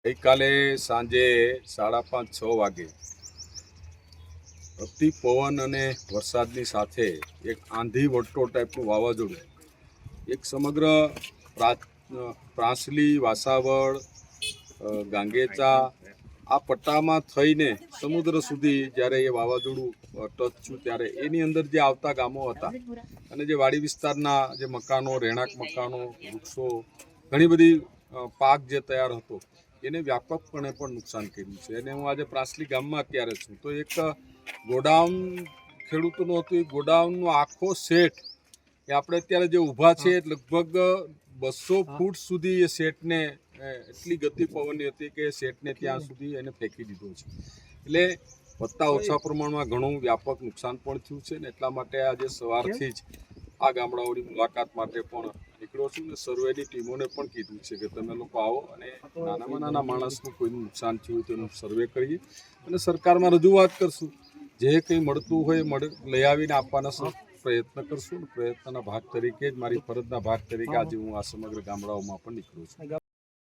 ગઈકાલે સાંજે 5:30-6 વાગે અતિ પવન અને વરસાદની સાથે એક આંધી વટો ટાઈપનું વાવાઝોડું એક સમગ્ર પ્રાંસલી, વાસાવળ, ગાંગેચા આ પટ્ટામાં થઈને સમુદ્ર સુધી જ્યારે એ વાવાઝોડું ટચ થયું ત્યારે એની અંદર જે આવતા ગામો હતા અને જે વાડી વિસ્તારના જે મકાનો, રહેણાંક મકાનો, વૃક્ષો, ઘણી બધી પાક જે તૈયાર હતો એને વ્યાપકપણે પણ નુકસાન કર્યું છે. અને હું આજે પ્રાંસલી ગામમાં અત્યારે છું તો એક ગોડાઉન ખેડૂતોનું હતું. એ ગોડાઉનનો આખો સેટ એ આપણે અત્યારે જે ઊભા છે લગભગ 200 ફૂટ સુધી એ સેટને એટલી ગતિ પવનની હતી કે સેટને ત્યાં સુધી એને ફેંકી દીધો છે. એટલે વધતા ઓછા પ્રમાણમાં ઘણું વ્યાપક નુકસાન પણ થયું છે ને એટલા માટે આજે સવારથી જ આ ગામડાઓની મુલાકાત માટે પણ નીકળ્યો છું ને સર્વેની ટીમોને પણ કીધું છે કે તમે લોકો આવો અને નાનામાં નાના માણસનું કોઈનું નુકસાન થયું તેનું સર્વે કરીએ અને સરકારમાં રજૂઆત કરશું. જે કંઈ મળતું હોય લઈ આવીને આપવાના પ્રયત્ન કરશું. પ્રયત્નના ભાગ તરીકે જ મારી ફરજના ભાગ તરીકે આજે હું આ સમગ્ર ગામડાઓમાં પણ નીકળું છું.